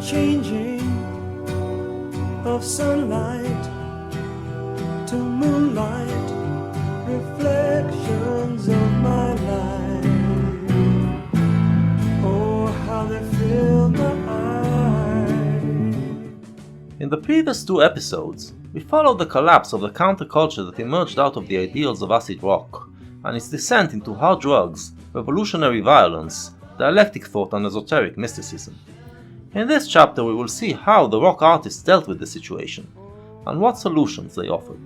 changing of sunlight to moonlight, reflections of my life. Oh, how they fill my eyes. In the previous two episodes, we followed the collapse of the counterculture that emerged out of the ideals of acid rock, and its descent into hard drugs, revolutionary violence, dialectic thought and esoteric mysticism. In this chapter we will see how the rock artists dealt with the situation, and what solutions they offered.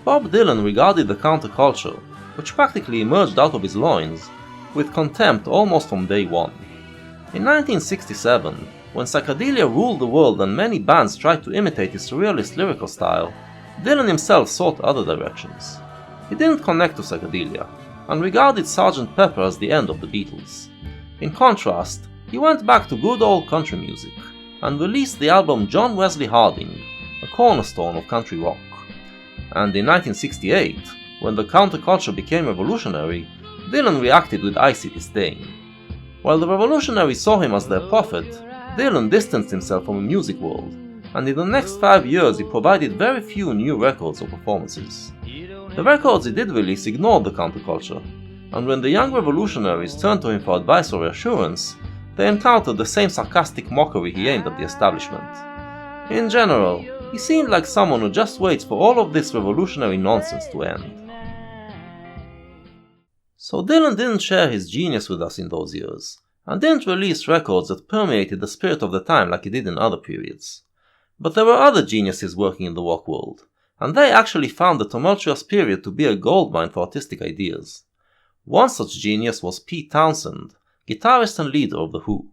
Bob Dylan regarded the counterculture, which practically emerged out of his loins, with contempt almost from day one. In 1967, when psychedelia ruled the world and many bands tried to imitate his surrealist lyrical style, Dylan himself sought other directions. He didn't connect to psychedelia, and regarded Sgt. Pepper as the end of the Beatles. In contrast, he went back to good old country music, and released the album John Wesley Harding, a cornerstone of country rock. And in 1968, when the counterculture became revolutionary, Dylan reacted with icy disdain. While the revolutionaries saw him as their prophet, Dylan distanced himself from the music world, and in the next 5 years he provided very few new records or performances. The records he did release ignored the counterculture, and when the young revolutionaries turned to him for advice or reassurance, they encountered the same sarcastic mockery he aimed at the establishment. In general, he seemed like someone who just waits for all of this revolutionary nonsense to end. So Dylan didn't share his genius with us in those years, and didn't release records that permeated the spirit of the time like he did in other periods. But there were other geniuses working in the rock world, and they actually found the tumultuous period to be a goldmine for artistic ideas. One such genius was Pete Townshend, guitarist and leader of The Who.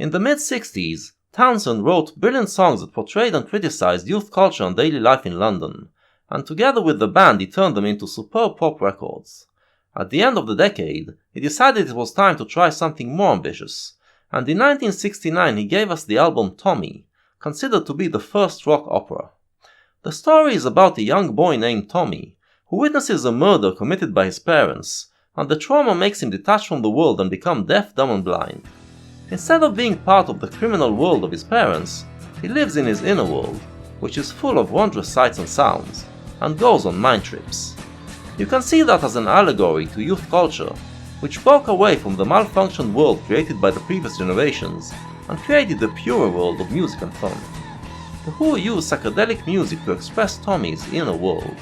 In the mid-60s, Townshend wrote brilliant songs that portrayed and criticized youth culture and daily life in London, and together with the band he turned them into superb pop records. At the end of the decade, he decided it was time to try something more ambitious, and in 1969 he gave us the album Tommy, considered to be the first rock opera. The story is about a young boy named Tommy, who witnesses a murder committed by his parents, and the trauma makes him detach from the world and become deaf, dumb and blind. Instead of being part of the criminal world of his parents, he lives in his inner world, which is full of wondrous sights and sounds, and goes on mind trips. You can see that as an allegory to youth culture, which broke away from the malfunctioned world created by the previous generations, and created the purer world of music and fun. The Who used psychedelic music to express Tommy's inner world.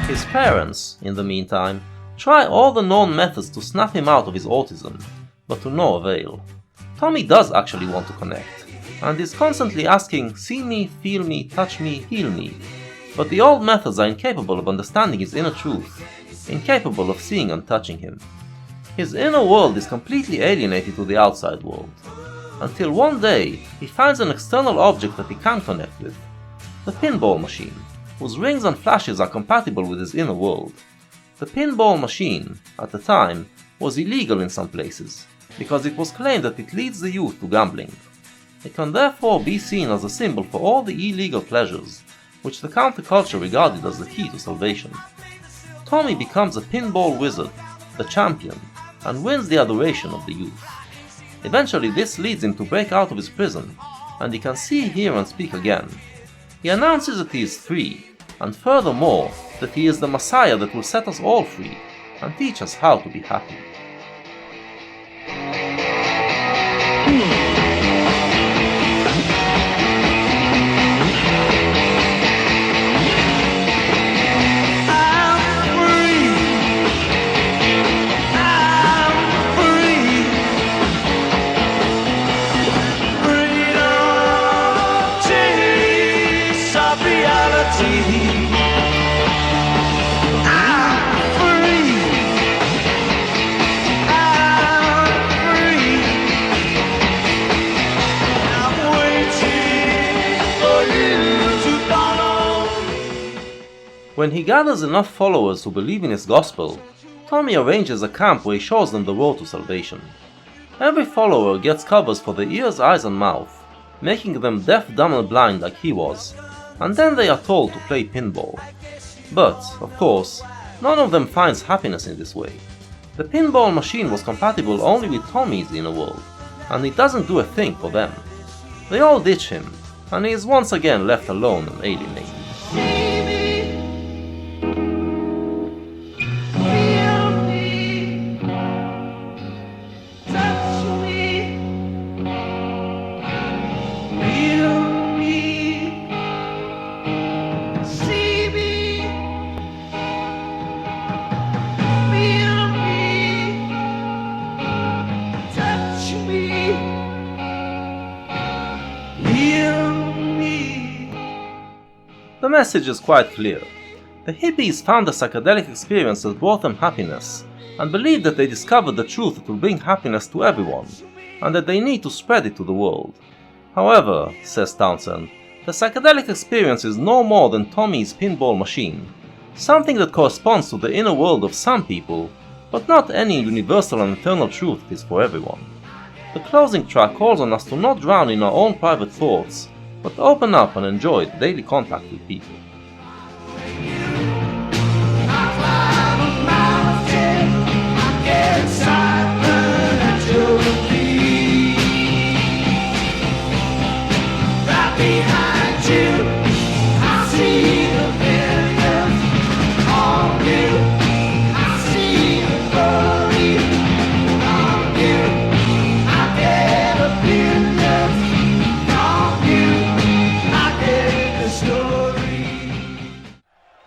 His parents, in the meantime, try all the known methods to snap him out of his autism, but to no avail. Tommy does actually want to connect, and is constantly asking, see me, feel me, touch me, heal me, but the old methods are incapable of understanding his inner truth, incapable of seeing and touching him. His inner world is completely alienated to the outside world, until one day he finds an external object that he can connect with, the pinball machine, whose rings and flashes are compatible with his inner world. The pinball machine, at the time, was illegal in some places, because it was claimed that it leads the youth to gambling. It can therefore be seen as a symbol for all the illegal pleasures, which the counterculture regarded as the key to salvation. Tommy becomes a pinball wizard, the champion, and wins the adoration of the youth. Eventually this leads him to break out of his prison, and he can see, hear and speak again. He announces that he is free, and furthermore, that he is the Messiah that will set us all free, and teach us how to be happy. When he gathers enough followers who believe in his gospel, Tommy arranges a camp where he shows them the road to salvation. Every follower gets covers for their ears, eyes and mouth, making them deaf, dumb and blind like he was, and then they are told to play pinball. But, of course, none of them finds happiness in this way. The pinball machine was compatible only with Tommy's inner world, and it doesn't do a thing for them. They all ditch him, and he is once again left alone and alienated. The message is quite clear. The hippies found a psychedelic experience that brought them happiness, and believed that they discovered the truth that will bring happiness to everyone, and that they need to spread it to the world. However, says Townsend, the psychedelic experience is no more than Tommy's pinball machine, something that corresponds to the inner world of some people, but not any universal and eternal truth that is for everyone. The closing track calls on us to not drown in our own private thoughts, but open up and enjoy daily contact with people.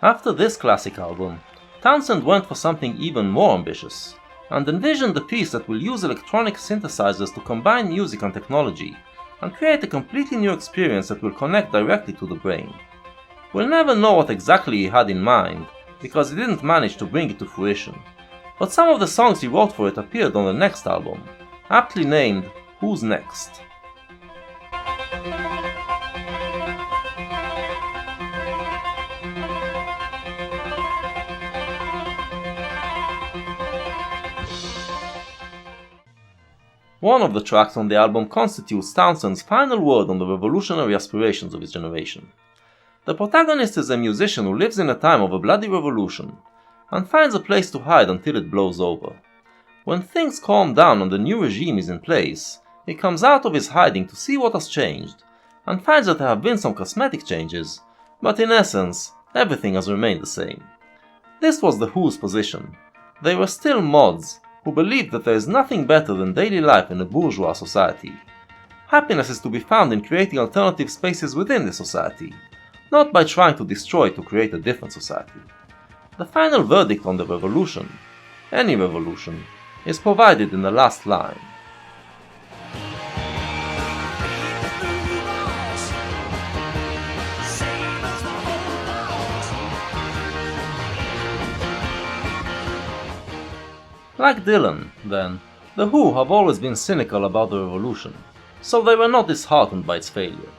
After this classic album, Townsend went for something even more ambitious, and envisioned a piece that will use electronic synthesizers to combine music and technology, and create a completely new experience that will connect directly to the brain. We'll never know what exactly he had in mind, because he didn't manage to bring it to fruition, but some of the songs he wrote for it appeared on the next album, aptly named Who's Next? One of the tracks on the album constitutes Townsend's final word on the revolutionary aspirations of his generation. The protagonist is a musician who lives in a time of a bloody revolution, and finds a place to hide until it blows over. When things calm down and the new regime is in place, he comes out of his hiding to see what has changed, and finds that there have been some cosmetic changes, but in essence, everything has remained the same. This was the Who's position. They were still mods, who believed that there is nothing better than daily life in a bourgeois society. Happiness is to be found in creating alternative spaces within the society, not by trying to destroy to create a different society. The final verdict on the revolution, any revolution, is provided in the last line. Like Dylan, then, the Who have always been cynical about the revolution, so they were not disheartened by its failure.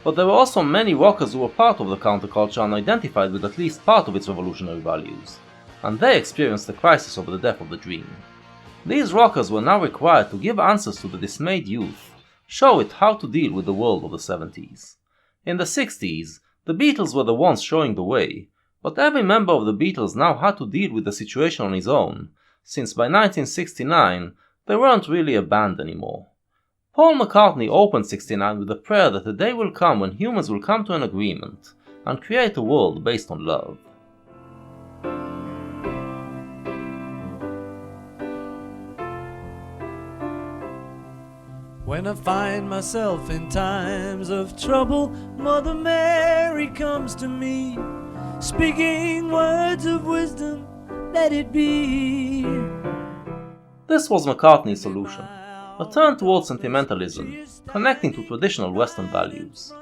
But there were also many rockers who were part of the counterculture and identified with at least part of its revolutionary values, and they experienced the crisis of the death of the dream. These rockers were now required to give answers to the dismayed youth, show it how to deal with the world of the 70s. In the 60s, the Beatles were the ones showing the way, but every member of the Beatles now had to deal with the situation on his own, since by 1969 they weren't really a band anymore. Paul McCartney opened '69 with a prayer that a day will come when humans will come to an agreement and create a world based on love. When I find myself in times of trouble, Mother Mary comes to me, speaking words of wisdom, let it be. This was McCartney's solution, a turn towards sentimentalism, connecting to traditional Western values.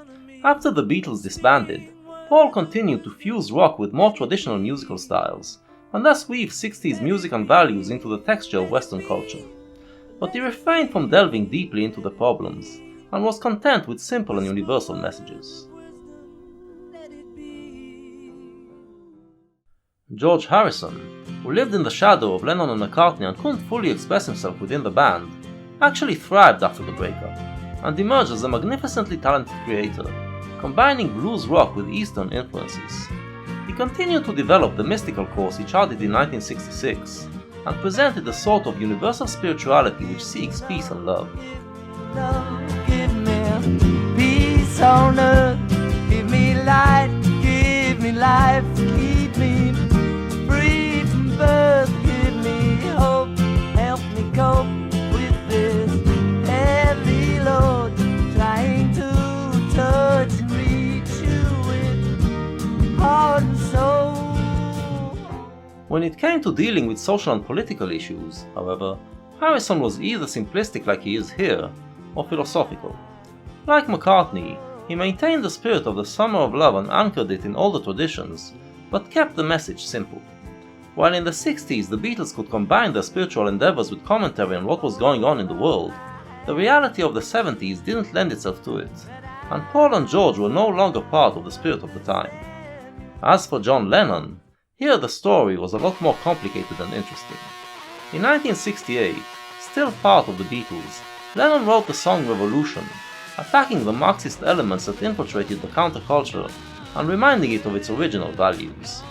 After the Beatles disbanded, Paul continued to fuse rock with more traditional musical styles, and thus weave 60s music and values into the texture of Western culture. But he refrained from delving deeply into the problems, and was content with simple and universal messages. George Harrison, who lived in the shadow of Lennon and McCartney and couldn't fully express himself within the band, actually thrived after the breakup, and emerged as a magnificently talented creator, combining blues rock with Eastern influences. He continued to develop the mystical course he charted in 1966, and presented a sort of universal spirituality which seeks peace and love. Love, give me peace on earth, give me light, give me life, keep me free from birth, give me hope, help me cope with this heavy load, trying to touch and reach you with heart and soul. When it came to dealing with social and political issues, however, Harrison was either simplistic like he is here, or philosophical. Like McCartney, he maintained the spirit of the Summer of Love and anchored it in older traditions, but kept the message simple. While in the 60s the Beatles could combine their spiritual endeavors with commentary on what was going on in the world, the reality of the 70s didn't lend itself to it, and Paul and George were no longer part of the spirit of the time. As for John Lennon, here the story was a lot more complicated and interesting. In 1968, still part of the Beatles, Lennon wrote the song Revolution, attacking the Marxist elements that infiltrated the counterculture and reminding it of its original values.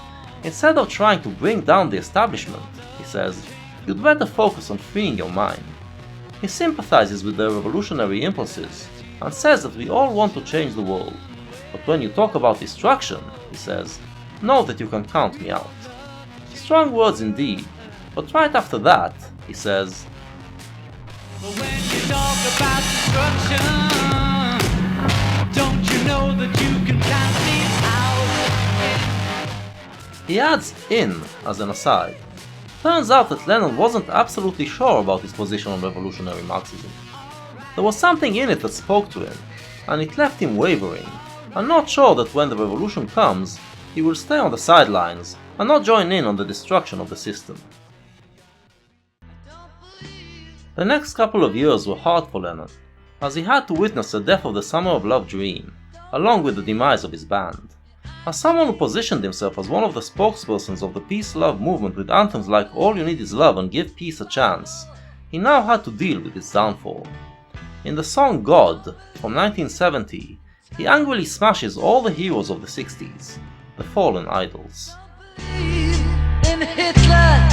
Instead of trying to bring down the establishment, he says, you'd better focus on freeing your mind. He sympathizes with their revolutionary impulses and says that we all want to change the world, but when you talk about destruction, he says, know that you can count me out. Strong words indeed, but right after that, he says, But when you talk about destruction, don't you know that you can count me out? He adds in as an aside. Turns out that Lennon wasn't absolutely sure about his position on revolutionary Marxism. There was something in it that spoke to him, and it left him wavering, and not sure that when the revolution comes, he will stay on the sidelines and not join in on the destruction of the system. The next couple of years were hard for Lennon, as he had to witness the death of the Summer of Love dream, along with the demise of his band. As someone who positioned himself as one of the spokespersons of the peace-love movement with anthems like All You Need Is Love and Give Peace a Chance, he now had to deal with its downfall. In the song God, from 1970, he angrily smashes all the heroes of the 60s, the fallen idols. In Hitler,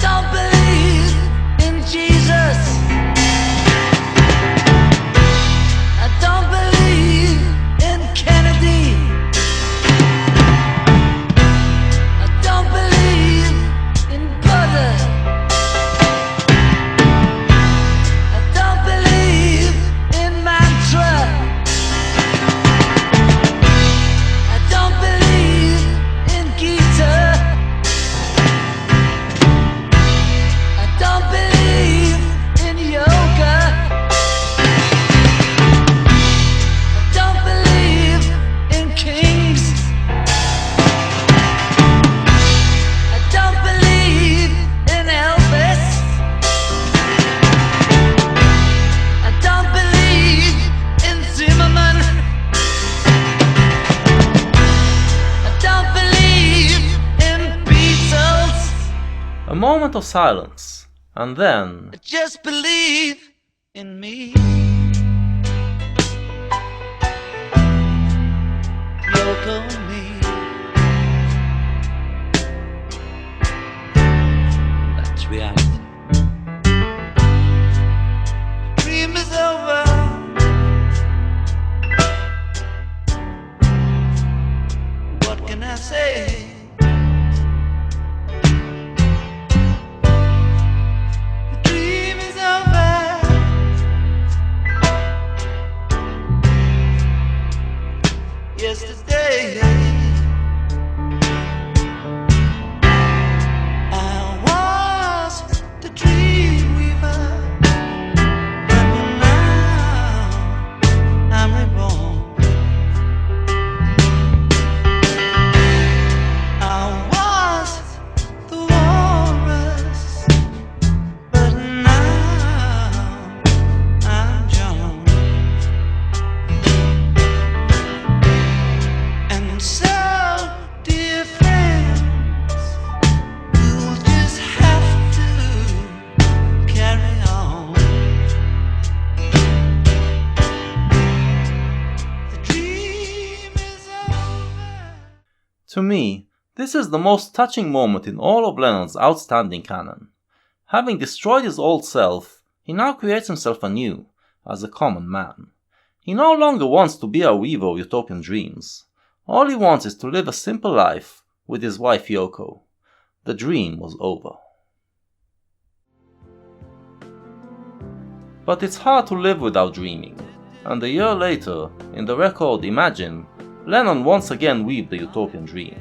don't believe in Jesus. I don't believe in Kennedy. I don't believe in Buddha. I don't believe in mantra. I don't believe in Gita. I don't believe in yoga. I don't believe in kings. I don't believe in Elvis. I don't believe in Zimmerman. I don't believe in Beatles. A moment of silence, and then, Just believe in me. Yoko and me. That's reality. Dream is over. What can I say? The dream is over. Yesterday, I was the dream weaver, but now I'm reborn. I was the walrus, but now I'm John. And And so, dear friends, you'll just have to carry on. The dream is over. To me, this is the most touching moment in all of Lennon's outstanding canon. Having destroyed his old self, he now creates himself anew, as a common man. He no longer wants to be a weaver of utopian dreams. All he wants is to live a simple life with his wife Yoko. The dream was over. But it's hard to live without dreaming, and a year later, in the record Imagine, Lennon once again weaved the utopian dream.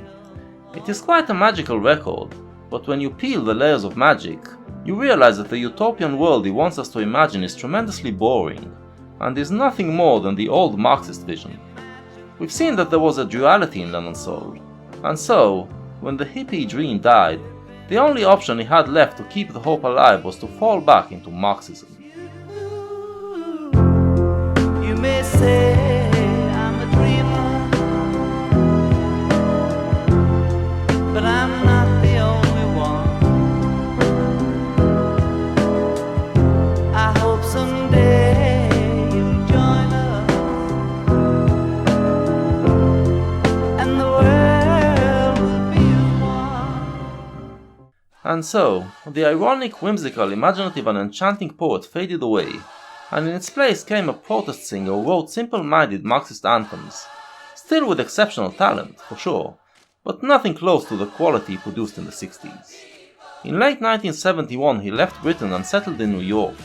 It is quite a magical record, but when you peel the layers of magic, you realize that the utopian world he wants us to imagine is tremendously boring, and is nothing more than the old Marxist vision. We've seen that there was a duality in Lennon's soul, and so, when the hippie dream died, the only option he had left to keep the hope alive was to fall back into Marxism. You may say I'm a dreamer, but I'm not the only one. I hope someday you'll join us, and the world will be as one. And so, the ironic, whimsical, imaginative and enchanting poet faded away, and in its place came a protest singer who wrote simple-minded Marxist anthems, still with exceptional talent, for sure, but nothing close to the quality he produced in the 60s. In late 1971 he left Britain and settled in New York,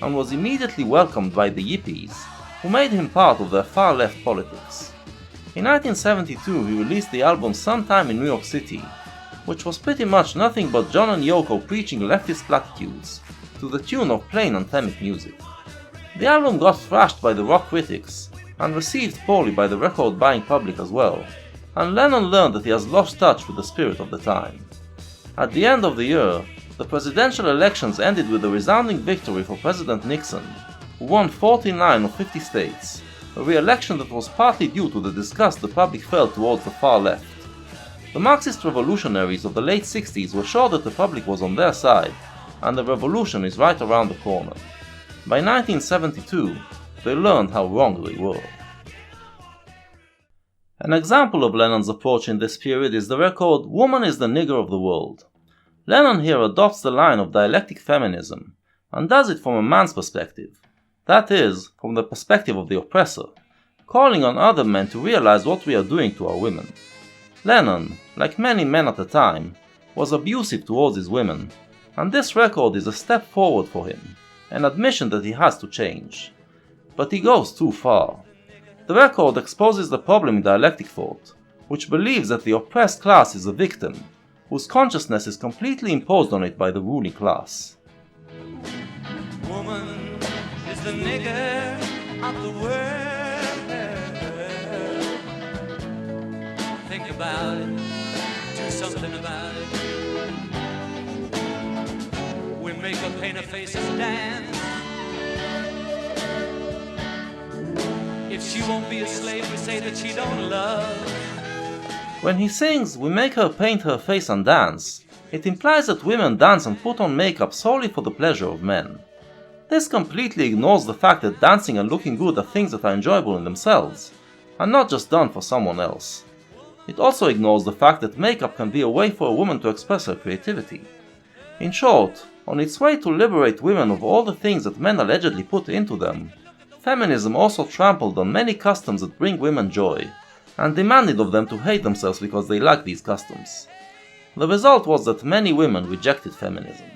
and was immediately welcomed by the Yippies, who made him part of their far-left politics. In 1972 he released the album Sometime in New York City, which was pretty much nothing but John and Yoko preaching leftist platitudes, to the tune of plain anthemic music. The album got thrashed by the rock critics, and received poorly by the record-buying public as well, and Lennon learned that he has lost touch with the spirit of the time. At the end of the year, the presidential elections ended with a resounding victory for President Nixon, who won 49 of 50 states, a re-election that was partly due to the disgust the public felt towards the far left. The Marxist revolutionaries of the late 60s were sure that the public was on their side, and the revolution is right around the corner. By 1972, they learned how wrong they were. An example of Lennon's approach in this period is the record Woman is the Nigger of the World. Lennon here adopts the line of dialectic feminism, and does it from a man's perspective, that is, from the perspective of the oppressor, calling on other men to realize what we are doing to our women. Lennon, like many men at the time, was abusive towards his women, and this record is a step forward for him, an admission that he has to change. But he goes too far. The record exposes the problem in dialectic thought, which believes that the oppressed class is a victim, whose consciousness is completely imposed on it by the ruling class. Woman is the nigger of the world. Think about it, do something about it. We make her paint her faces dance. If she won't be a slave, we say that she don't love. When he sings, "We make her paint her face and dance," it implies that women dance and put on makeup solely for the pleasure of men. This completely ignores the fact that dancing and looking good are things that are enjoyable in themselves, and not just done for someone else. It also ignores the fact that makeup can be a way for a woman to express her creativity. In short, on its way to liberate women of all the things that men allegedly put into them, feminism also trampled on many customs that bring women joy, and demanded of them to hate themselves because they lack these customs. The result was that many women rejected feminism.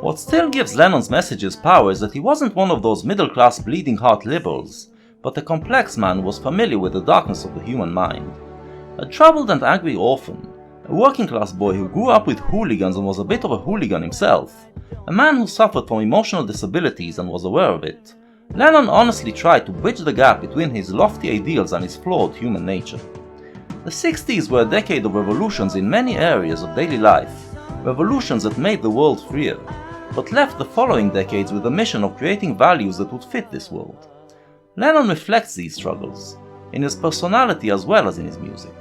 What still gives Lennon's messages power is that he wasn't one of those middle-class bleeding-heart liberals, but a complex man who was familiar with the darkness of the human mind. A troubled and angry orphan, a working-class boy who grew up with hooligans and was a bit of a hooligan himself, a man who suffered from emotional disabilities and was aware of it, Lennon honestly tried to bridge the gap between his lofty ideals and his flawed human nature. The 60s were a decade of revolutions in many areas of daily life, revolutions that made the world freer, but left the following decades with a mission of creating values that would fit this world. Lennon reflects these struggles, in his personality as well as in his music.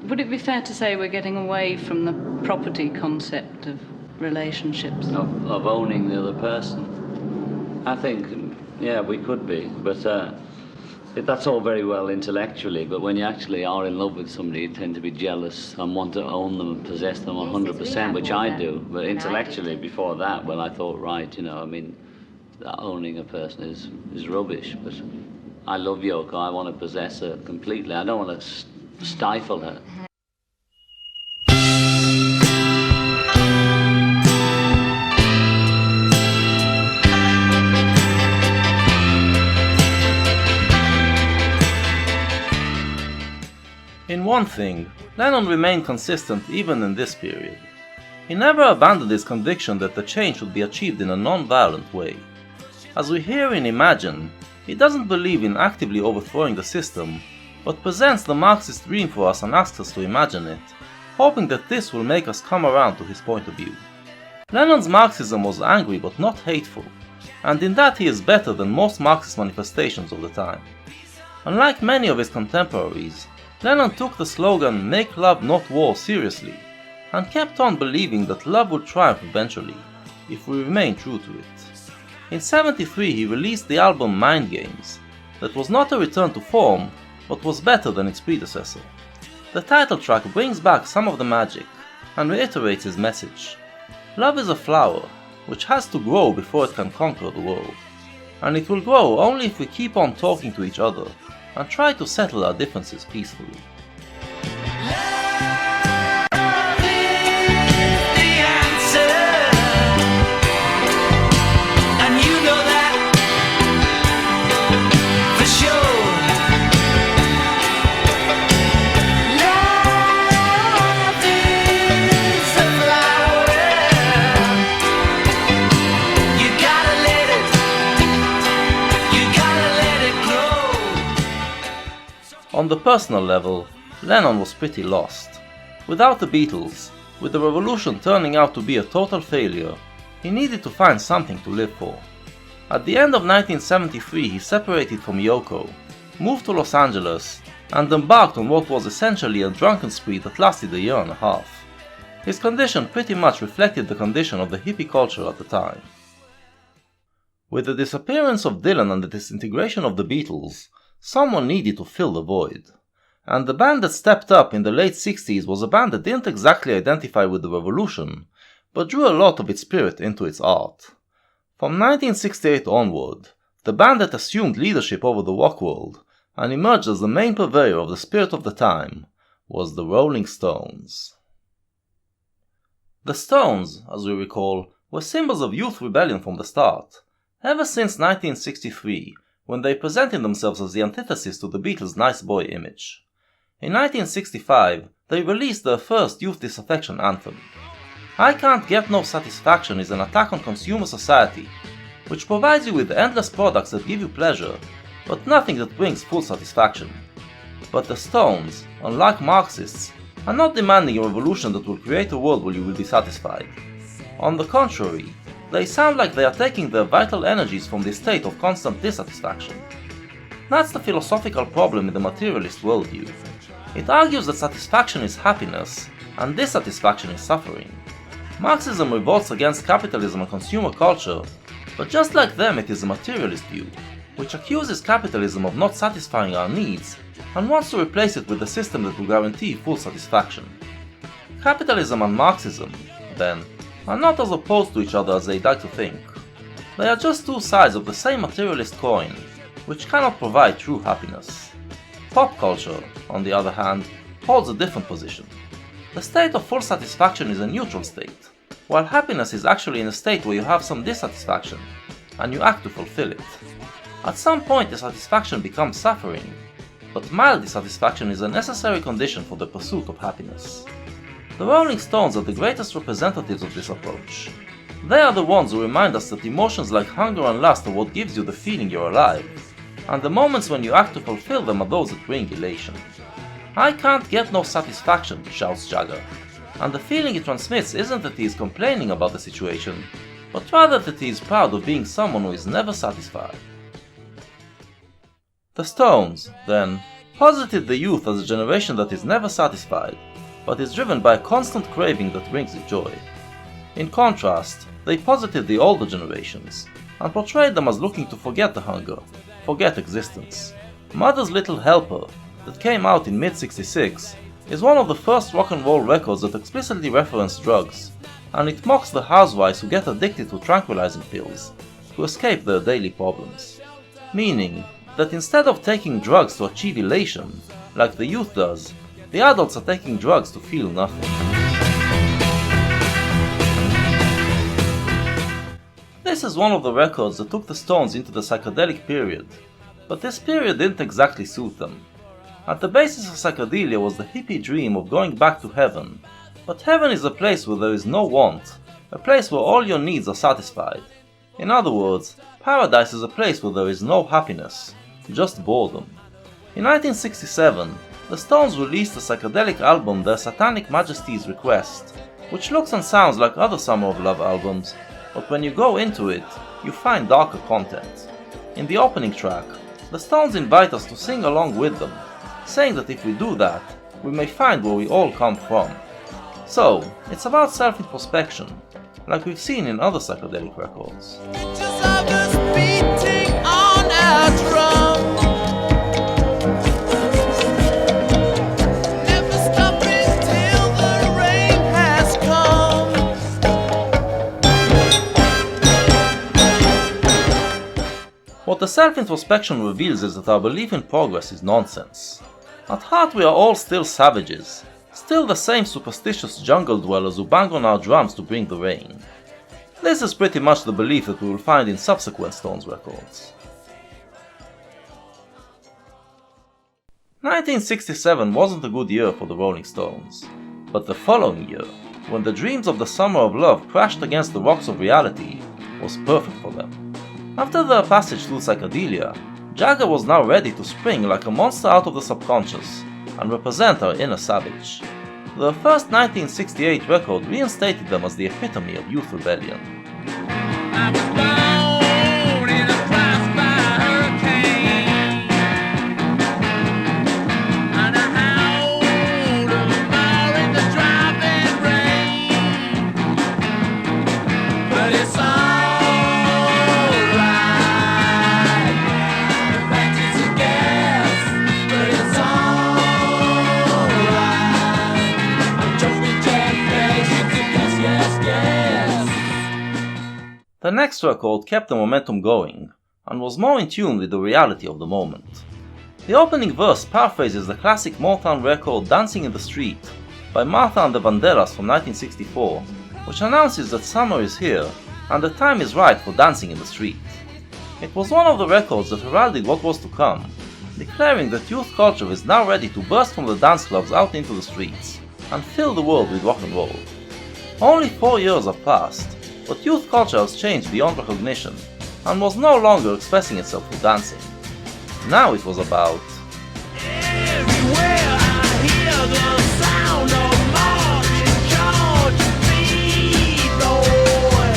Would it be fair to say we're getting away from the property concept of relationships? Of owning the other person? I think, yeah, we could be, but that's all very well intellectually, but when you actually are in love with somebody, you tend to be jealous and want to own them and possess them 100%, which I do. But intellectually, before that, well, I thought, right, that owning a person is rubbish. But I love Yoko. I want to possess her completely. I don't want to stifle her. In one thing, Lennon remained consistent even in this period. He never abandoned his conviction that the change would be achieved in a non-violent way. As we hear in Imagine, he doesn't believe in actively overthrowing the system, but presents the Marxist dream for us and asks us to imagine it, hoping that this will make us come around to his point of view. Lennon's Marxism was angry but not hateful, and in that he is better than most Marxist manifestations of the time. Unlike many of his contemporaries, Lennon took the slogan "Make love not war" seriously, and kept on believing that love would triumph eventually, if we remain true to it. In '73 he released the album Mind Games, that was not a return to form, but was better than its predecessor. The title track brings back some of the magic, and reiterates his message. Love is a flower, which has to grow before it can conquer the world, and it will grow only if we keep on talking to each other, and try to settle our differences peacefully. On the personal level, Lennon was pretty lost. Without the Beatles, with the revolution turning out to be a total failure, he needed to find something to live for. At the end of 1973 he separated from Yoko, moved to Los Angeles, and embarked on what was essentially a drunken spree that lasted a year and a half. His condition pretty much reflected the condition of the hippie culture at the time. With the disappearance of Dylan and the disintegration of the Beatles, someone needed to fill the void. And the band that stepped up in the late 60s was a band that didn't exactly identify with the revolution, but drew a lot of its spirit into its art. From 1968 onward, the band that assumed leadership over the rock world, and emerged as the main purveyor of the spirit of the time, was the Rolling Stones. The Stones, as we recall, were symbols of youth rebellion from the start, ever since 1963, when they presented themselves as the antithesis to the Beatles' nice boy image. In 1965, they released their first youth disaffection anthem. I Can't Get No Satisfaction is an attack on consumer society, which provides you with endless products that give you pleasure, but nothing that brings full satisfaction. But the Stones, unlike Marxists, are not demanding a revolution that will create a world where you will be satisfied. On the contrary, they sound like they are taking their vital energies from this state of constant dissatisfaction. That's the philosophical problem in the materialist worldview. It argues that satisfaction is happiness, and dissatisfaction is suffering. Marxism revolts against capitalism and consumer culture, but just like them it is a materialist view, which accuses capitalism of not satisfying our needs, and wants to replace it with a system that will guarantee full satisfaction. Capitalism and Marxism, then, are not as opposed to each other as they'd like to think. They are just two sides of the same materialist coin, which cannot provide true happiness. Pop culture, on the other hand, holds a different position. The state of full satisfaction is a neutral state, while happiness is actually in a state where you have some dissatisfaction, and you act to fulfill it. At some point dissatisfaction becomes suffering, but mild dissatisfaction is a necessary condition for the pursuit of happiness. The Rolling Stones are the greatest representatives of this approach. They are the ones who remind us that emotions like hunger and lust are what gives you the feeling you're alive, and the moments when you act to fulfill them are those that bring elation. I can't get no satisfaction, shouts Jagger, and the feeling he transmits isn't that he is complaining about the situation, but rather that he is proud of being someone who is never satisfied. The Stones, then, posited the youth as a generation that is never satisfied, but is driven by a constant craving that brings it joy. In contrast, they posited the older generations, and portrayed them as looking to forget the hunger, forget existence. Mother's Little Helper, that came out in mid-66, is one of the first rock and roll records that explicitly reference drugs, and it mocks the housewives who get addicted to tranquilizing pills to escape their daily problems. Meaning that instead of taking drugs to achieve elation, like the youth does, the adults are taking drugs to feel nothing. This is one of the records that took the Stones into the psychedelic period, but this period didn't exactly suit them. At the basis of psychedelia was the hippie dream of going back to heaven, but heaven is a place where there is no want, a place where all your needs are satisfied. In other words, paradise is a place where there is no happiness, just boredom. In 1967, the Stones released the psychedelic album Their Satanic Majesty's Request, which looks and sounds like other Summer of Love albums, but when you go into it, you find darker content. In the opening track, the Stones invite us to sing along with them, saying that if we do that, we may find where we all come from. So, it's about self-introspection, like we've seen in other psychedelic records. What the self-introspection reveals is that our belief in progress is nonsense. At heart we are all still savages, still the same superstitious jungle dwellers who bang on our drums to bring the rain. This is pretty much the belief that we will find in subsequent Stones records. 1967 wasn't a good year for the Rolling Stones, but the following year, when the dreams of the Summer of Love crashed against the rocks of reality, was perfect for them. After their passage through psychedelia, Jagger was now ready to spring like a monster out of the subconscious and represent our inner savage. Their first 1968 record reinstated them as the epitome of youth rebellion. The next record kept the momentum going, and was more in tune with the reality of the moment. The opening verse paraphrases the classic Motown record Dancing in the Street by Martha and the Vandellas from 1964, which announces that summer is here and the time is right for dancing in the street. It was one of the records that heralded what was to come, declaring that youth culture is now ready to burst from the dance clubs out into the streets and fill the world with rock and roll. Only 4 years have passed, but youth culture has changed beyond recognition and was no longer expressing itself through dancing. Now it was about everywhere I hear the sound of Martin George feet, Lord.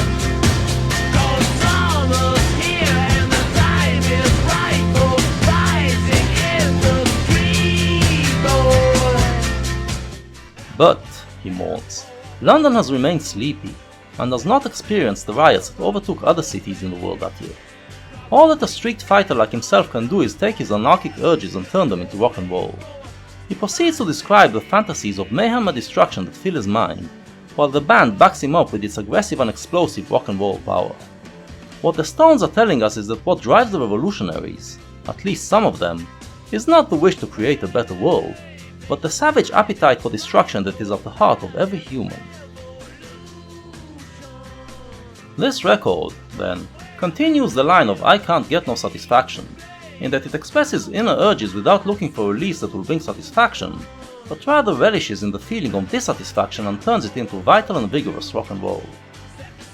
'Cause summer's here and the time is right for rising in the street, Lord. But, he mourns, London has remained sleepy and has not experienced the riots that overtook other cities in the world that year. All that a street fighter like himself can do is take his anarchic urges and turn them into rock and roll. He proceeds to describe the fantasies of mayhem and destruction that fill his mind, while the band backs him up with its aggressive and explosive rock and roll power. What the Stones are telling us is that what drives the revolutionaries, at least some of them, is not the wish to create a better world, but the savage appetite for destruction that is at the heart of every human. This record, then, continues the line of I can't get no satisfaction, in that it expresses inner urges without looking for a release that will bring satisfaction, but rather relishes in the feeling of dissatisfaction and turns it into vital and vigorous rock and roll.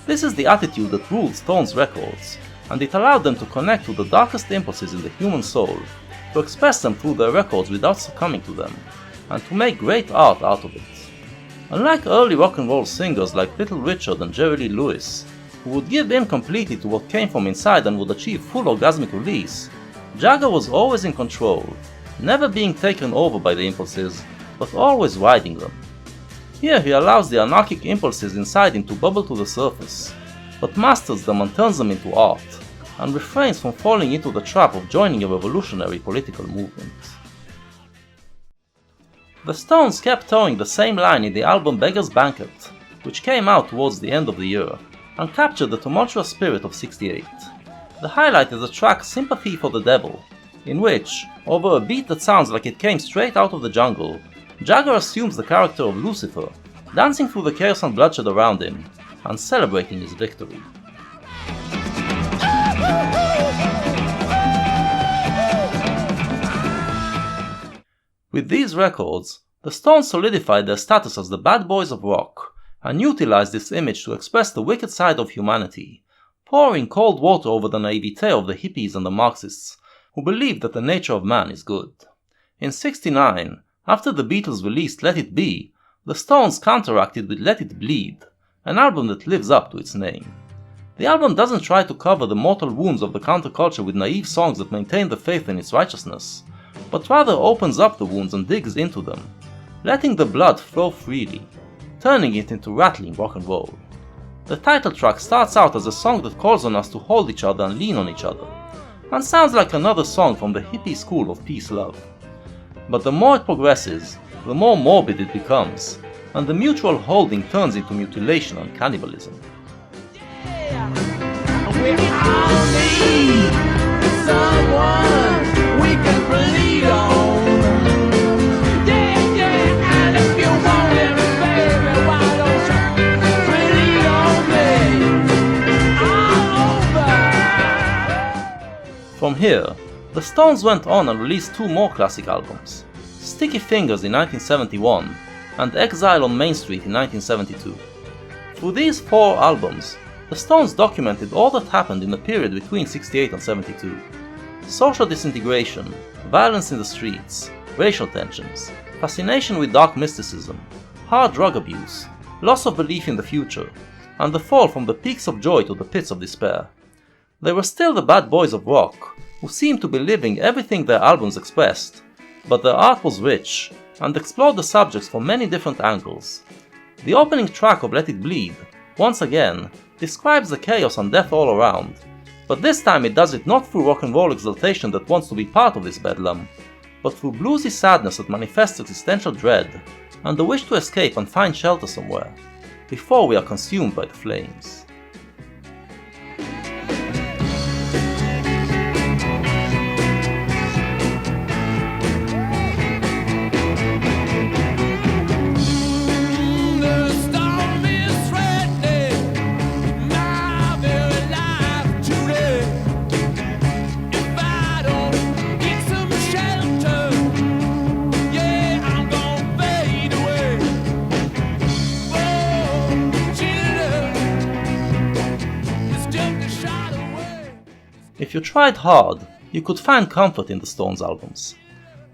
This is the attitude that ruled Stones records, and it allowed them to connect with the darkest impulses in the human soul, to express them through their records without succumbing to them, and to make great art out of it. Unlike early rock and roll singers like Little Richard and Jerry Lee Lewis, who would give in completely to what came from inside and would achieve full orgasmic release, Jagger was always in control, never being taken over by the impulses, but always riding them. Here he allows the anarchic impulses inside him to bubble to the surface, but masters them and turns them into art, and refrains from falling into the trap of joining a revolutionary political movement. The Stones kept towing the same line in the album Beggar's Banquet, which came out towards the end of the year, and captured the tumultuous spirit of '68. The highlight is the track Sympathy for the Devil, in which, over a beat that sounds like it came straight out of the jungle, Jagger assumes the character of Lucifer, dancing through the chaos and bloodshed around him, and celebrating his victory. With these records, the Stones solidified their status as the bad boys of rock, and utilized this image to express the wicked side of humanity, pouring cold water over the naivete of the hippies and the Marxists, who believed that the nature of man is good. In '69, after the Beatles released Let It Be, the Stones counteracted with Let It Bleed, an album that lives up to its name. The album doesn't try to cover the mortal wounds of the counterculture with naive songs that maintain the faith in its righteousness, but rather opens up the wounds and digs into them, letting the blood flow freely, turning it into rattling rock and roll. The title track starts out as a song that calls on us to hold each other and lean on each other, and sounds like another song from the hippie school of peace love. But the more it progresses, the more morbid it becomes, and the mutual holding turns into mutilation and cannibalism. We all need someone we can bleed on. Yeah, yeah, and if you want it, baby, why don't you bleed on me? All over. From here, the Stones went on and released two more classic albums, Sticky Fingers in 1971 and Exile on Main Street in 1972. Through these four albums, the Stones documented all that happened in the period between '68 and '72. Social disintegration, violence in the streets, racial tensions, fascination with dark mysticism, hard drug abuse, loss of belief in the future, and the fall from the peaks of joy to the pits of despair. They were still the bad boys of rock, who seemed to be living everything their albums expressed, but their art was rich, and explored the subjects from many different angles. The opening track of Let It Bleed, once again, describes the chaos and death all around, but this time it does it not through rock and roll exaltation that wants to be part of this bedlam, but through bluesy sadness that manifests existential dread, and the wish to escape and find shelter somewhere, before we are consumed by the flames. If you tried hard, you could find comfort in the Stones albums.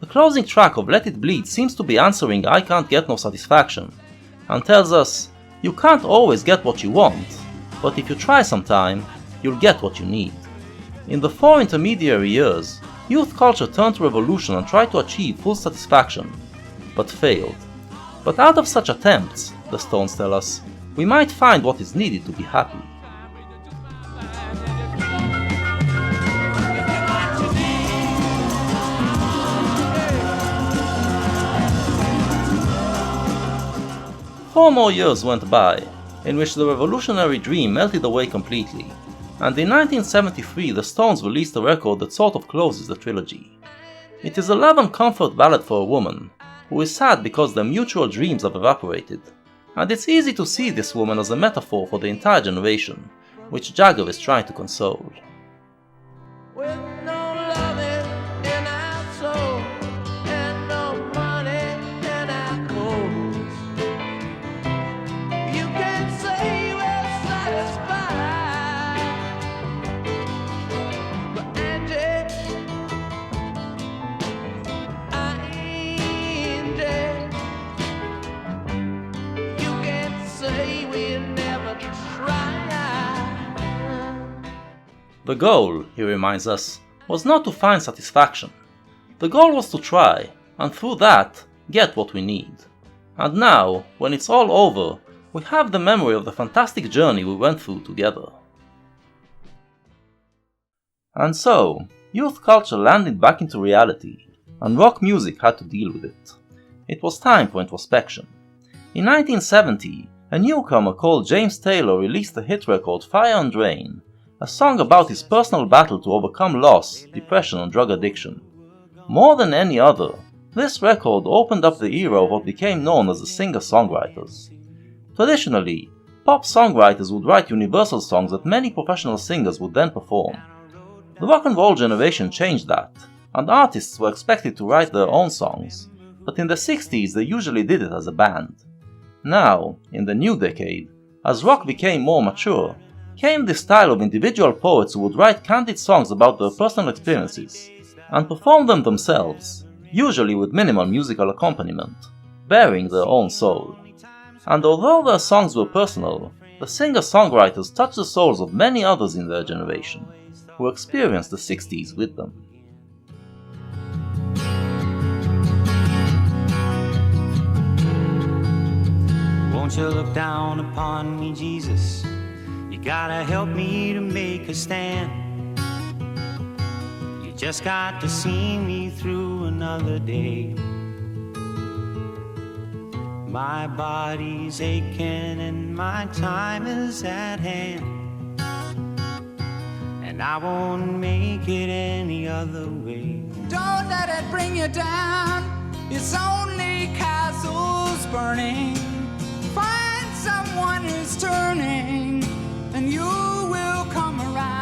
The closing track of Let It Bleed seems to be answering I Can't Get No Satisfaction, and tells us, you can't always get what you want, but if you try sometime, you'll get what you need. In the four intermediary years, youth culture turned to revolution and tried to achieve full satisfaction, but failed. But out of such attempts, the Stones tell us, we might find what is needed to be happy. Four more years went by, in which the revolutionary dream melted away completely, and in 1973 the Stones released a record that sort of closes the trilogy. It is a love and comfort ballad for a woman, who is sad because their mutual dreams have evaporated, and it's easy to see this woman as a metaphor for the entire generation, which Jagger is trying to console. With no loving in our soul and no money in our clothes, you can't say we're satisfied. But Angie, you can't say we never tried. The goal, he reminds us, was not to find satisfaction. The goal was to try, and through that, get what we need. And now, when it's all over, we have the memory of the fantastic journey we went through together. And so, youth culture landed back into reality, and rock music had to deal with it. It was time for introspection. In 1970, a newcomer called James Taylor released the hit record Fire and Rain, a song about his personal battle to overcome loss, depression and drug addiction. More than any other, this record opened up the era of what became known as the singer-songwriters. Traditionally, pop songwriters would write universal songs that many professional singers would then perform. The rock and roll generation changed that, and artists were expected to write their own songs, but in the 60s they usually did it as a band. Now, in the new decade, as rock became more mature, came this style of individual poets who would write candid songs about their personal experiences, and perform them themselves, usually with minimal musical accompaniment, bearing their own soul. And although their songs were personal, the singer-songwriters touched the souls of many others in their generation, who experienced the 60s with them. Won't you look down upon me, Jesus? You gotta help me to make a stand. You just got to see me through another day. My body's aching and my time is at hand, and I won't make it any other way. Don't let it bring you down. It's only castles burning. Find someone who's turning, and you will come around.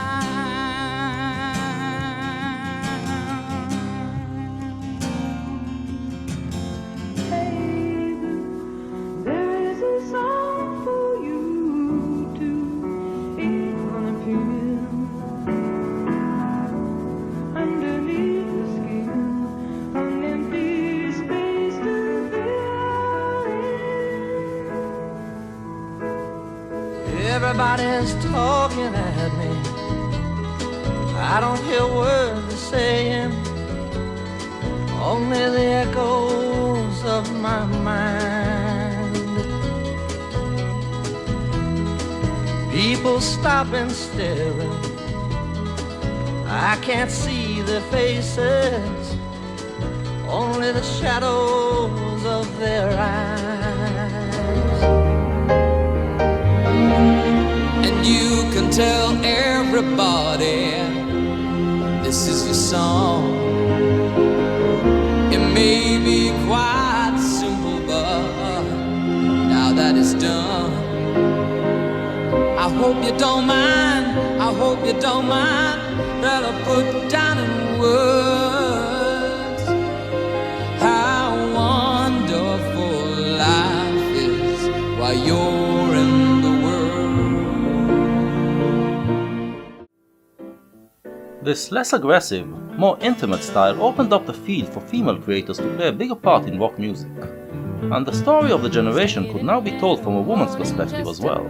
Baby, there is a song for you to eat on a pill underneath the skin, an empty space to fill in. Everybody's talking at me. I don't hear words they're saying, only the echoes of my mind. People stop and staring. I can't see their faces, only the shadows of their eyes. And you can tell everybody this is your song. It may be quite simple, but now that it's done, I hope you don't mind, I hope you don't mind that I put down in words how wonderful life is while you're in the world. This less aggressive, more intimate style opened up the field for female creators to play a bigger part in rock music, and the story of the generation could now be told from a woman's perspective as well.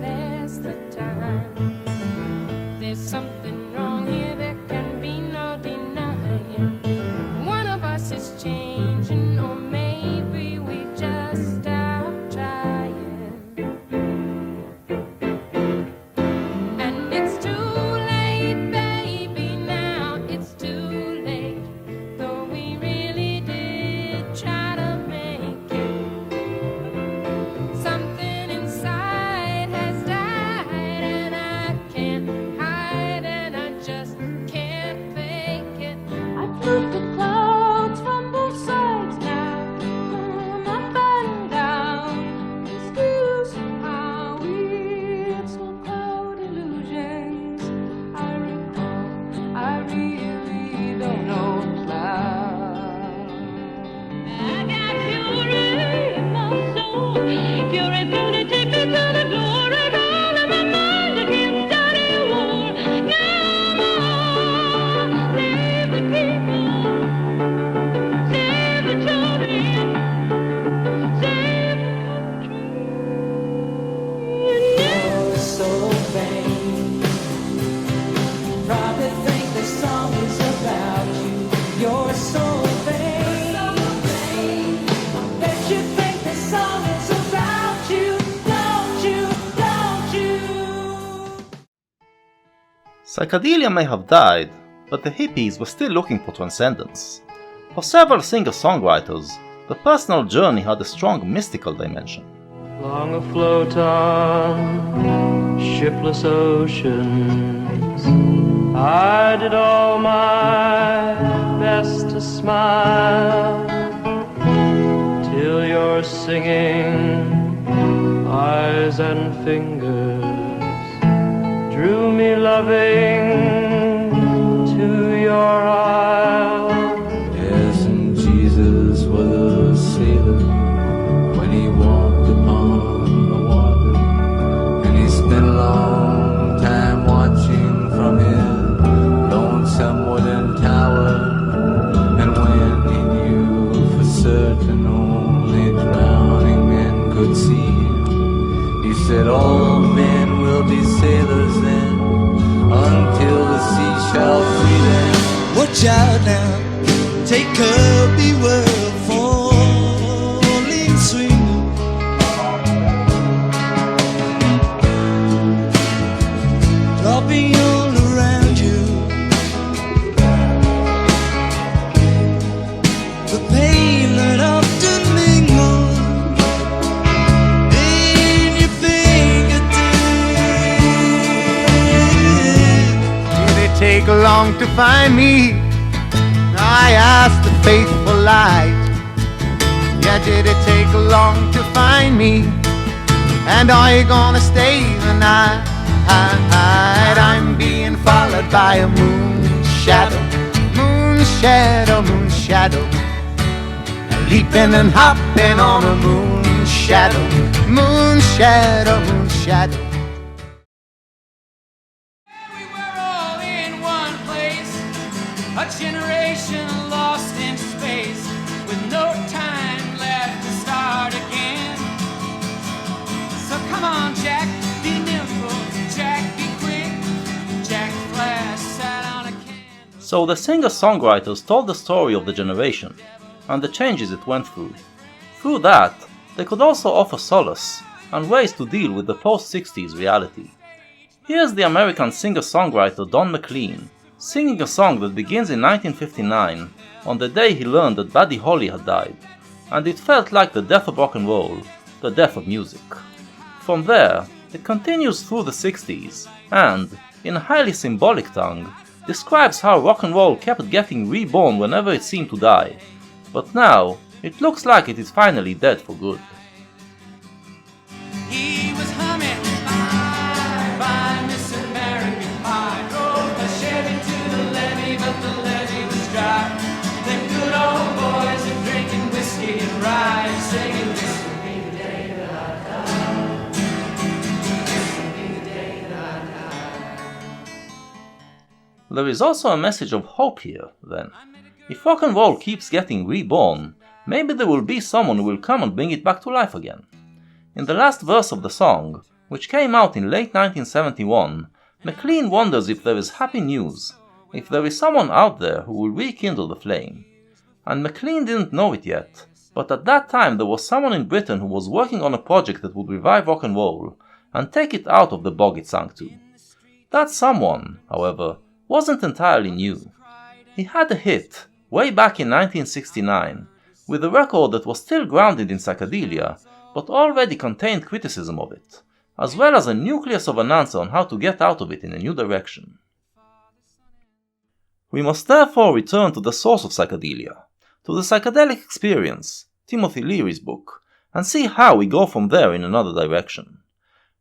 There's something wrong here, there can be no denying. One of us is changing, or maybe we just stopped trying. And it's too late, baby, now it's too late. Though we really did try to make it, something inside has died. Psychedelia may have died, but the hippies were still looking for transcendence. For several singer-songwriters, the personal journey had a strong mystical dimension. Long afloat on shipless oceans, I did all my best to smile, till your singing eyes and fingers drew me loving to your isle. Yes, and Jesus was a sailor when he walked upon the water, and he spent a long time watching from his lonesome wooden tower. And when he knew for certain only drowning men could see him, he said, all men will be sailors then, until the sea shall free them. Watch out now, take cover, beware of falling swing. Dropping all around you, the pain that often mingles in your fingertips. Did it take long to find me? I asked the faithful light. Yeah, did it take long to find me? And are you gonna stay the night? I'm being followed by a moon shadow, moon shadow, moon shadow, leaping and hopping on a moon shadow, moon shadow, moon shadow. We were all in one place, a generation lost in space, with no time left to start again. So come on, Jack, be nimble, Jack, be quick, Jack Flash sat on a candle. So the singer-songwriters told the story of the generation, and the changes it went through. Through that, they could also offer solace, and ways to deal with the post-60s reality. Here's the American singer-songwriter Don McLean, singing a song that begins in 1959, on the day he learned that Buddy Holly had died, and it felt like the death of rock and roll, the death of music. From there, it continues through the 60s, and, in a highly symbolic tongue, describes how rock and roll kept getting reborn whenever it seemed to die, but now, it looks like it is finally dead for good. He was humming, bye, Miss American Pie. Drove a Chevy to the levee, but the levee was dry. Them good old boys are drinking whiskey and rye, singing, this will be the day that I die. This will be the day that I die. There is also a message of hope here, then. If rock and roll keeps getting reborn, maybe there will be someone who will come and bring it back to life again. In the last verse of the song, which came out in late 1971, McLean wonders if there is happy news, if there is someone out there who will rekindle the flame. And McLean didn't know it yet, but at that time there was someone in Britain who was working on a project that would revive rock and roll, and take it out of the bog it sank to. That someone, however, wasn't entirely new. He had a hit, way back in 1969, with a record that was still grounded in psychedelia, but already contained criticism of it, as well as a nucleus of an answer on how to get out of it in a new direction. We must therefore return to the source of psychedelia, to the psychedelic experience, Timothy Leary's book, and see how we go from there in another direction.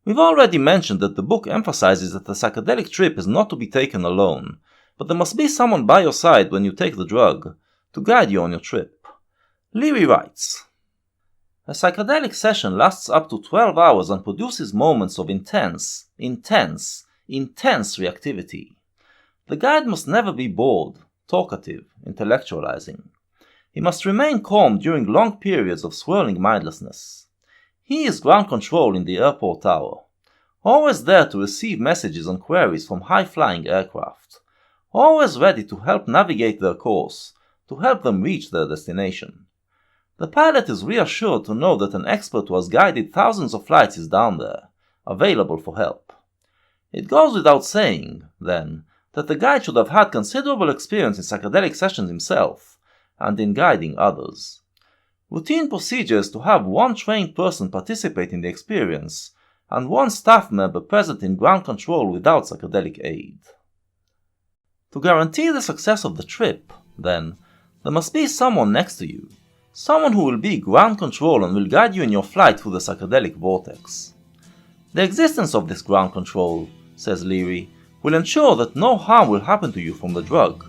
We've already mentioned that the book emphasizes that the psychedelic trip is not to be taken alone, but there must be someone by your side when you take the drug, to guide you on your trip. Leary writes, a psychedelic session lasts up to 12 hours and produces moments of intense reactivity. The guide must never be bored, talkative, intellectualizing. He must remain calm during long periods of swirling mindlessness. He is ground control in the airport tower, always there to receive messages and queries from high-flying aircraft, always ready to help navigate their course, to help them reach their destination. The pilot is reassured to know that an expert who has guided thousands of flights is down there, available for help. It goes without saying, then, that the guide should have had considerable experience in psychedelic sessions himself, and in guiding others. Routine procedure is to have one trained person participate in the experience, and one staff member present in ground control without psychedelic aid. To guarantee the success of the trip, then, there must be someone next to you, someone who will be ground control and will guide you in your flight through the psychedelic vortex. The existence of this ground control, says Leary, will ensure that no harm will happen to you from the drug,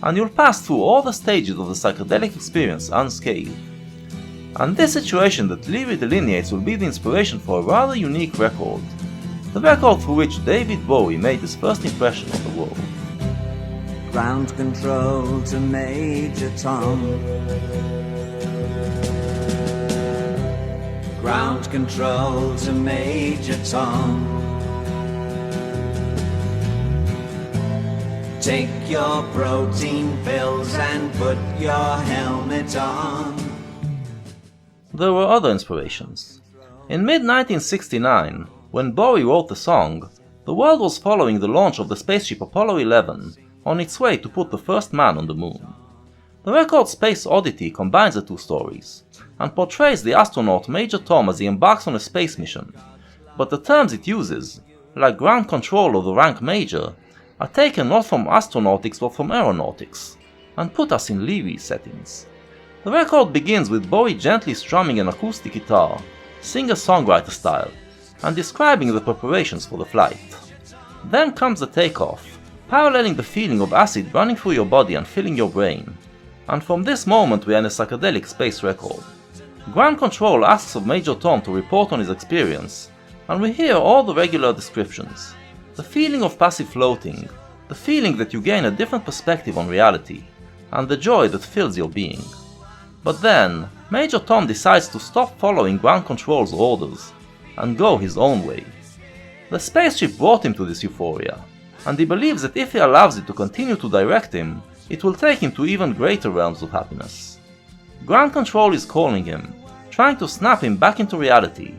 and you'll pass through all the stages of the psychedelic experience unscathed. And this situation that Leary delineates will be the inspiration for a rather unique record, the record through which David Bowie made his first impression of the world. Ground control to Major Tom. Ground control to Major Tom. Take your protein pills and put your helmet on. There were other inspirations. In mid-1969, when Bowie wrote the song, the world was following the launch of the spaceship Apollo 11 on its way to put the first man on the moon. The record Space Oddity combines the two stories, and portrays the astronaut Major Tom as he embarks on a space mission, but the terms it uses, like ground control or the rank Major, are taken not from astronautics but from aeronautics, and put us in Leary's settings. The record begins with Bowie gently strumming an acoustic guitar, singer-songwriter style, and describing the preparations for the flight. Then comes the takeoff, paralleling the feeling of acid running through your body and filling your brain, and from this moment we are in a psychedelic space record. Ground Control asks of Major Tom to report on his experience, and we hear all the regular descriptions. The feeling of passive floating, the feeling that you gain a different perspective on reality, and the joy that fills your being. But then, Major Tom decides to stop following Ground Control's orders, and go his own way. The spaceship brought him to this euphoria, and he believes that if he allows it to continue to direct him, it will take him to even greater realms of happiness. Ground Control is calling him, trying to snap him back into reality,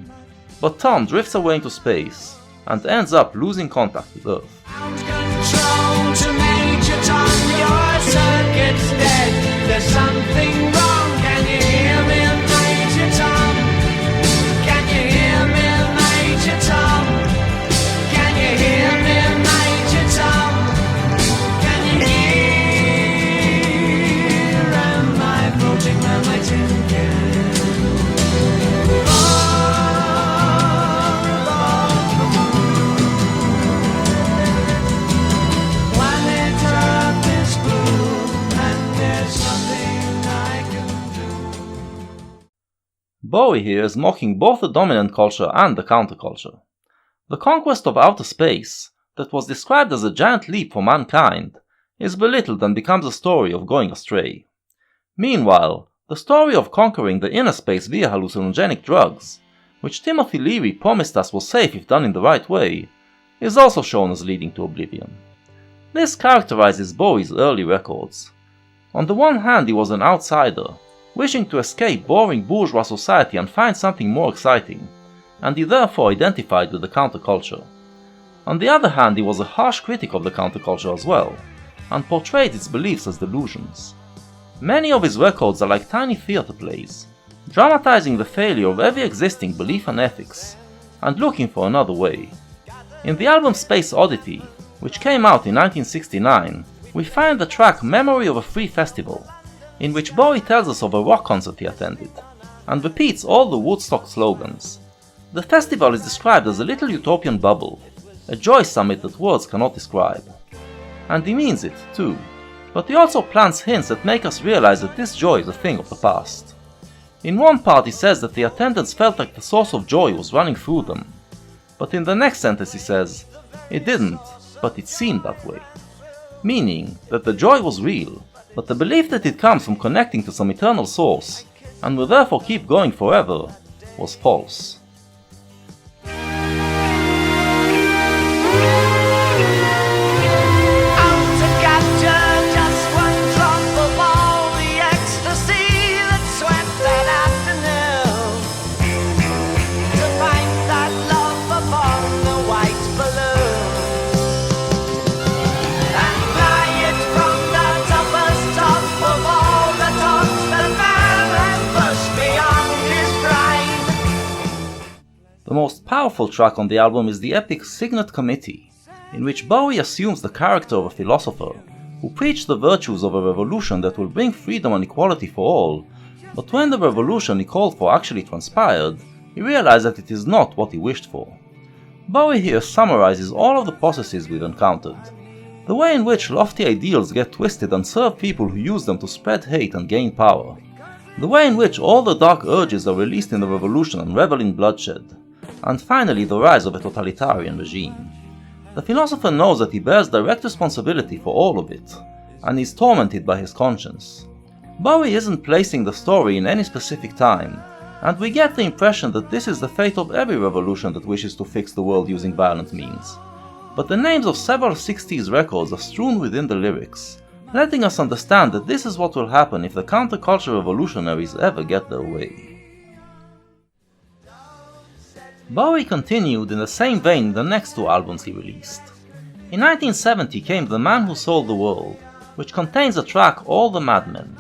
but Tom drifts away into space, and ends up losing contact with Earth. Ground control to Major Tom, your circuit's dead. There's something wrong. Can you hear me, Major Tom? Can you hear me, Major Tom? Can you hear me, Major Tom? Can you hear? Am I floating on my tin can? Bowie here is mocking both the dominant culture and the counterculture. The conquest of outer space, that was described as a giant leap for mankind, is belittled and becomes a story of going astray. Meanwhile, the story of conquering the inner space via hallucinogenic drugs, which Timothy Leary promised us was safe if done in the right way, is also shown as leading to oblivion. This characterizes Bowie's early records. On the one hand, he was an outsider, wishing to escape boring bourgeois society and find something more exciting, and he therefore identified with the counterculture. On the other hand, he was a harsh critic of the counterculture as well, and portrayed its beliefs as delusions. Many of his records are like tiny theatre plays, dramatizing the failure of every existing belief and ethics, and looking for another way. In the album Space Oddity, which came out in 1969, we find the track Memory of a Free Festival, in which Bowie tells us of a rock concert he attended, and repeats all the Woodstock slogans. The festival is described as a little utopian bubble, a joy summit that words cannot describe. And he means it, too, but he also plants hints that make us realize that this joy is a thing of the past. In one part he says that the attendants felt like the source of joy was running through them, but in the next sentence he says, it didn't, but it seemed that way. Meaning that the joy was real, but the belief that it comes from connecting to some eternal source, and will therefore keep going forever, was false. most powerful track on the album is the epic Signet Committee, in which Bowie assumes the character of a philosopher who preached the virtues of a revolution that will bring freedom and equality for all, but when the revolution he called for actually transpired, he realized that it is not what he wished for. Bowie here summarizes all of the processes we've encountered. The way in which lofty ideals get twisted and serve people who use them to spread hate and gain power. The way in which all the dark urges are released in the revolution and revel in bloodshed. And finally, the rise of a totalitarian regime. The philosopher knows that he bears direct responsibility for all of it, and is tormented by his conscience. Bowie isn't placing the story in any specific time, and we get the impression that this is the fate of every revolution that wishes to fix the world using violent means. But the names of several 60s records are strewn within the lyrics, letting us understand that this is what will happen if the counterculture revolutionaries ever get their way. Bowie continued in the same vein in the next two albums he released. In 1970 came The Man Who Sold the World, which contains the track All the Madmen.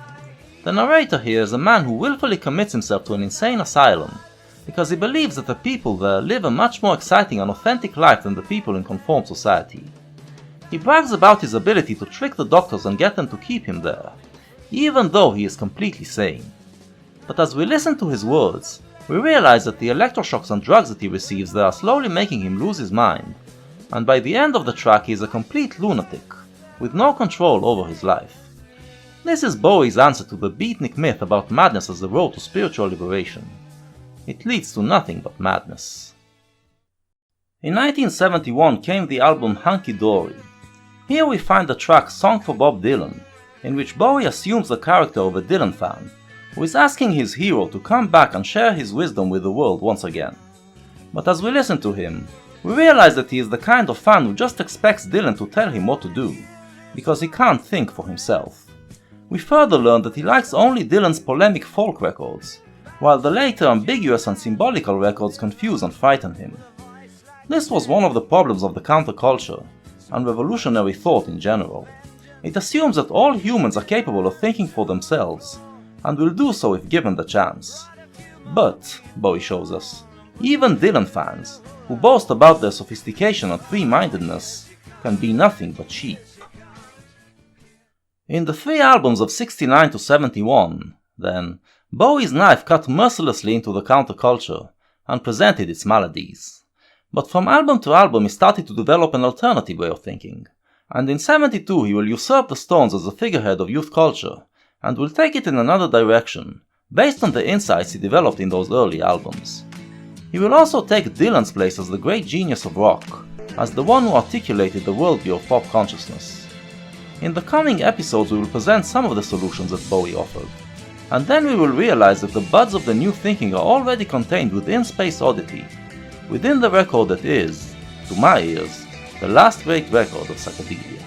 The narrator here is a man who willfully commits himself to an insane asylum, because he believes that the people there live a much more exciting and authentic life than the people in conformed society. He brags about his ability to trick the doctors and get them to keep him there, even though he is completely sane. But as we listen to his words, we realize that the electroshocks and drugs that he receives there are slowly making him lose his mind, and by the end of the track he is a complete lunatic, with no control over his life. This is Bowie's answer to the beatnik myth about madness as the road to spiritual liberation. It leads to nothing but madness. In 1971 came the album Hunky Dory. Here we find the track Song for Bob Dylan, in which Bowie assumes the character of a Dylan fan, who is asking his hero to come back and share his wisdom with the world once again. But as we listen to him, we realize that he is the kind of fan who just expects Dylan to tell him what to do, because he can't think for himself. We further learn that he likes only Dylan's polemic folk records, while the later ambiguous and symbolical records confuse and frighten him. This was one of the problems of the counterculture, and revolutionary thought in general. It assumes that all humans are capable of thinking for themselves, and will do so if given the chance. But, Bowie shows us, even Dylan fans, who boast about their sophistication and free-mindedness, can be nothing but sheep. In the three albums of 69 to 71, then, Bowie's knife cut mercilessly into the counterculture and presented its maladies. But from album to album he started to develop an alternative way of thinking, and in 72 he will usurp the Stones as the figurehead of youth culture, and will take it in another direction, based on the insights he developed in those early albums. He will also take Dylan's place as the great genius of rock, as the one who articulated the worldview of pop consciousness. In the coming episodes we will present some of the solutions that Bowie offered, and then we will realize that the buds of the new thinking are already contained within Space Oddity, within the record that is, to my ears, the last great record of psychedelia.